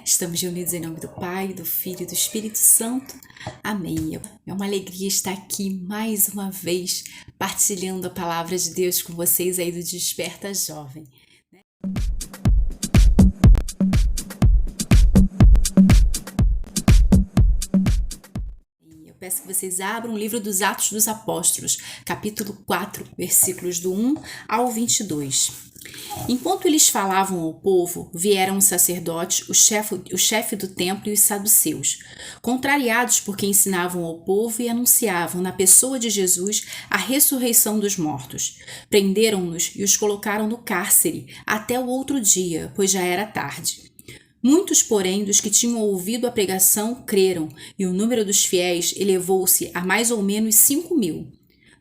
Estamos reunidos em nome do Pai, do Filho e do Espírito Santo. Amém. É uma alegria estar aqui mais uma vez partilhando a palavra de Deus com vocês aí do Desperta Jovem. Eu peço que vocês abram o livro dos Atos dos Apóstolos, capítulo 4, versículos do 1 ao 22. Enquanto eles falavam ao povo, vieram os sacerdotes, o chefe do templo e os saduceus, contrariados porque ensinavam ao povo e anunciavam na pessoa de Jesus a ressurreição dos mortos. Prenderam-nos e os colocaram no cárcere até o outro dia, pois já era tarde. Muitos, porém, dos que tinham ouvido a pregação creram, e o número dos fiéis elevou-se a mais ou menos 5.000.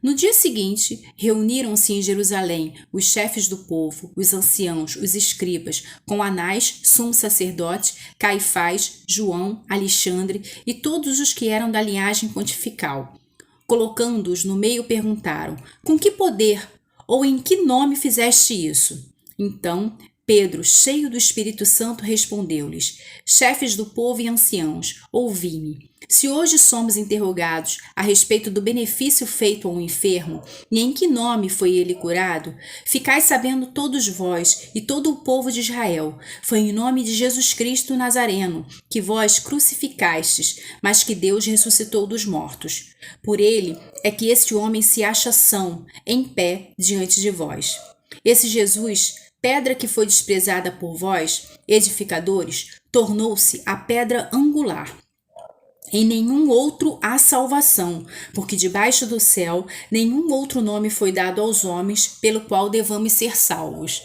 No dia seguinte, reuniram-se em Jerusalém os chefes do povo, os anciãos, os escribas, com Anás, sumo sacerdote, Caifás, João, Alexandre e todos os que eram da linhagem pontifical. Colocando-os no meio, perguntaram: com que poder ou em que nome fizeste isso? Então, Pedro, cheio do Espírito Santo, respondeu-lhes: chefes do povo e anciãos, ouvi-me. Se hoje somos interrogados a respeito do benefício feito ao enfermo e em que nome foi ele curado, ficai sabendo todos vós e todo o povo de Israel, foi em nome de Jesus Cristo Nazareno, que vós crucificastes, mas que Deus ressuscitou dos mortos. Por ele é que esse homem se acha são, em pé, diante de vós. Esse Jesus, pedra que foi desprezada por vós, edificadores, tornou-se a pedra angular. Em nenhum outro há salvação, porque debaixo do céu nenhum outro nome foi dado aos homens pelo qual devamos ser salvos.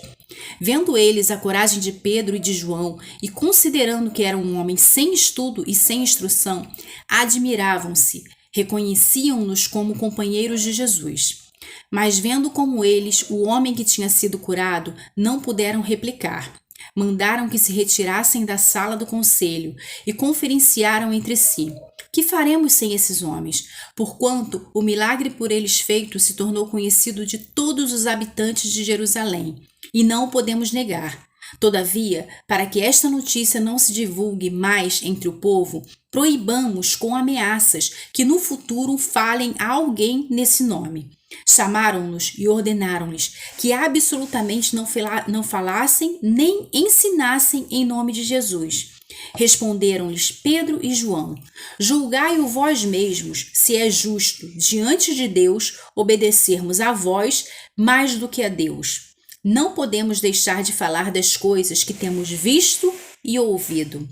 Vendo eles a coragem de Pedro e de João, e considerando que era um homem sem estudo e sem instrução, admiravam-se, reconheciam-nos como companheiros de Jesus. Mas vendo como eles, o homem que tinha sido curado, não puderam replicar. Mandaram que se retirassem da sala do conselho e conferenciaram entre si: que faremos sem esses homens? Porquanto o milagre por eles feito se tornou conhecido de todos os habitantes de Jerusalém, e não o podemos negar. Todavia, para que esta notícia não se divulgue mais entre o povo, proibamos com ameaças que no futuro falem a alguém nesse nome. Chamaram-nos e ordenaram-lhes que absolutamente não falassem nem ensinassem em nome de Jesus. Responderam-lhes Pedro e João: julgai-o vós mesmos, se é justo, diante de Deus, obedecermos a vós mais do que a Deus. Não podemos deixar de falar das coisas que temos visto e ouvido.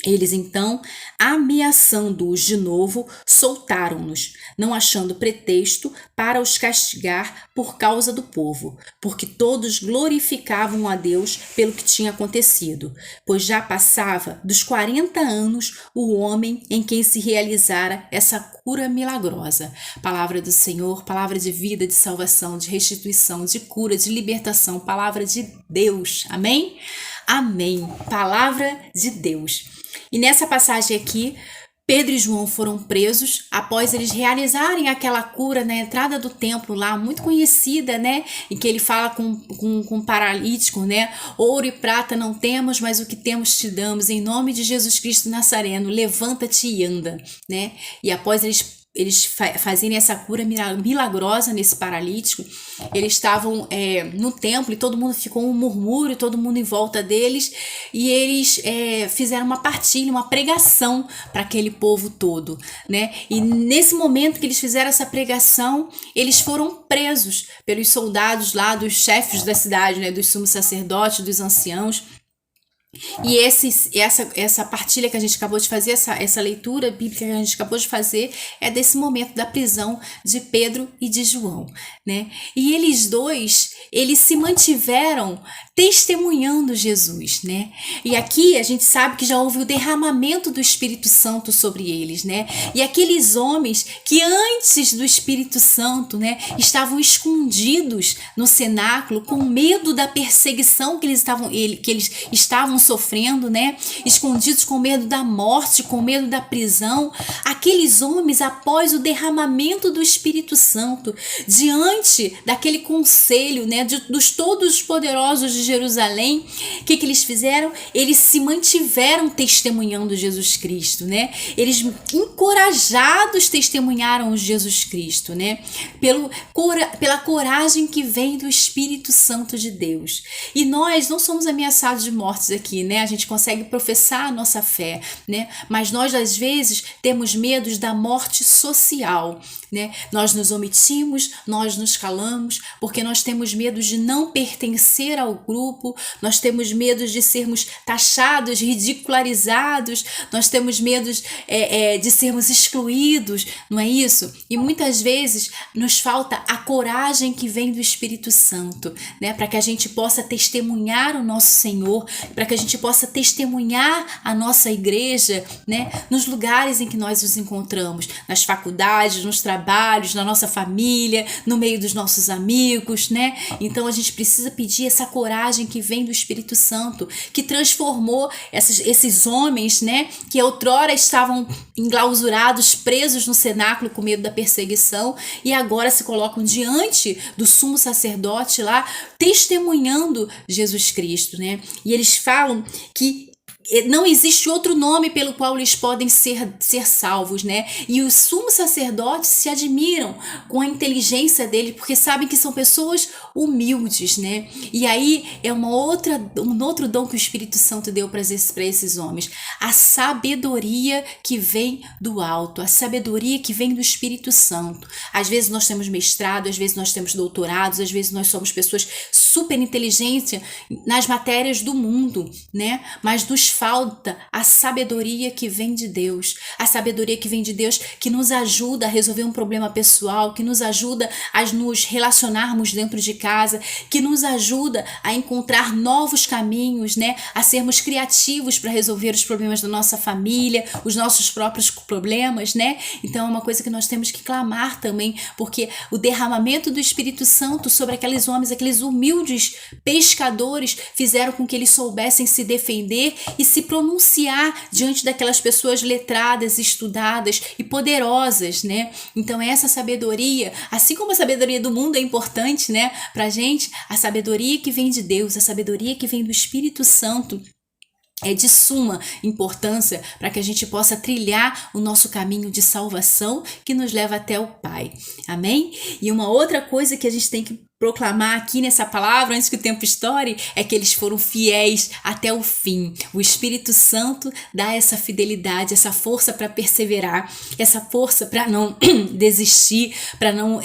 Eles então, ameaçando-os de novo, soltaram-nos, não achando pretexto para os castigar por causa do povo, porque todos glorificavam a Deus pelo que tinha acontecido, pois já passava dos 40 anos o homem em quem se realizara essa cura milagrosa. Palavra do Senhor, palavra de vida, de salvação, de restituição, de cura, de libertação, palavra de Deus. Amém? Amém. Palavra de Deus. E nessa passagem aqui, Pedro e João foram presos após eles realizarem aquela cura na entrada do templo lá, muito conhecida, né? Em que ele fala com um paralítico, né? Ouro e prata não temos, mas o que temos te damos. Em nome de Jesus Cristo Nazareno, levanta-te e anda, né? E após eles fazerem essa cura milagrosa nesse paralítico, eles estavam no templo e todo mundo ficou um murmúrio, todo mundo em volta deles, e eles fizeram uma partilha, uma pregação para aquele povo todo, né? E nesse momento que eles fizeram essa pregação, eles foram presos pelos soldados lá, dos chefes da cidade, né? Dos sumos sacerdotes, dos anciãos. E essa partilha que a gente acabou de fazer, essa leitura bíblica que a gente acabou de fazer, é desse momento da prisão de Pedro e de João, né? E eles se mantiveram testemunhando Jesus, né? E aqui a gente sabe que já houve o derramamento do Espírito Santo sobre eles, né? E aqueles homens que antes do Espírito Santo, né, estavam escondidos no cenáculo com medo da perseguição que eles estavam sofrendo, né? Escondidos com medo da morte, com medo da prisão. Aqueles homens, após o derramamento do Espírito Santo, diante daquele conselho, né, dos todos os poderosos de Jerusalém, o que eles fizeram? Eles se mantiveram testemunhando Jesus Cristo, né? Eles, encorajados, testemunharam Jesus Cristo, né? Pela coragem que vem do Espírito Santo de Deus. E nós não somos ameaçados de mortes aqui, né? A gente consegue professar a nossa fé, né? Mas nós, às vezes, temos medos da morte social, né? Nós nos omitimos, nós nos calamos, porque nós temos medo de não pertencer ao grupo, nós temos medo de sermos taxados, ridicularizados, nós temos medo de sermos excluídos, não é isso? E muitas vezes nos falta a coragem que vem do Espírito Santo, né? Para que a gente possa testemunhar o nosso Senhor, para que a gente possa testemunhar a nossa igreja, né? Nos lugares em que nós nos encontramos, nas faculdades, nos trabalhos, na nossa família, no meio dos nossos amigos, né? Então a gente precisa pedir essa coragem que vem do Espírito Santo, que transformou esses homens, né? Que outrora estavam enclausurados, presos no cenáculo com medo da perseguição, e agora se colocam diante do sumo sacerdote lá, testemunhando Jesus Cristo, né? E eles falam que não existe outro nome pelo qual eles podem ser salvos, né? E os sumos sacerdotes se admiram com a inteligência dele, porque sabem que são pessoas humildes, né? E aí é um outro dom que o Espírito Santo deu para esses homens. A sabedoria que vem do alto, a sabedoria que vem do Espírito Santo. Às vezes nós temos mestrado, às vezes nós temos doutorados, às vezes nós somos pessoas super inteligentes nas matérias do mundo, né? Mas nos falta a sabedoria que vem de Deus, a sabedoria que vem de Deus, que nos ajuda a resolver um problema pessoal, que nos ajuda a nos relacionarmos dentro de casa, que nos ajuda a encontrar novos caminhos, né? A sermos criativos para resolver os problemas da nossa família, os nossos próprios problemas, né? Então é uma coisa que nós temos que clamar também, porque o derramamento do Espírito Santo sobre aqueles homens, aqueles humildes pescadores, fizeram com que eles soubessem se defender e se pronunciar diante daquelas pessoas letradas, estudadas e poderosas, né? Então essa sabedoria, assim como a sabedoria do mundo é importante, né, pra gente, a sabedoria que vem de Deus, a sabedoria que vem do Espírito Santo é de suma importância para que a gente possa trilhar o nosso caminho de salvação que nos leva até o Pai. Amém? E uma outra coisa que a gente tem que proclamar aqui nessa palavra, antes que o tempo estoure, é que eles foram fiéis até o fim. O Espírito Santo dá essa fidelidade, essa força para perseverar, essa força para não desistir, para não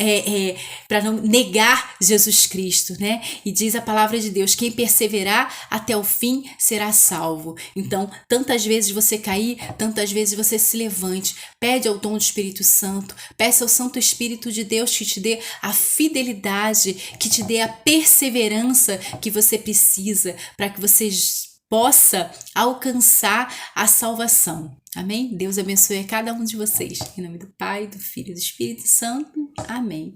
negar Jesus Cristo, né? E diz a palavra de Deus, quem perseverar até o fim será salvo. Então, tantas vezes você cair, tantas vezes você se levante, pede ao dom do Espírito Santo, peça ao Santo Espírito de Deus que te dê a fidelidade, que te dê a perseverança que você precisa para que você possa alcançar a salvação. Amém? Deus abençoe a cada um de vocês. Em nome do Pai, do Filho e do Espírito Santo. Amém.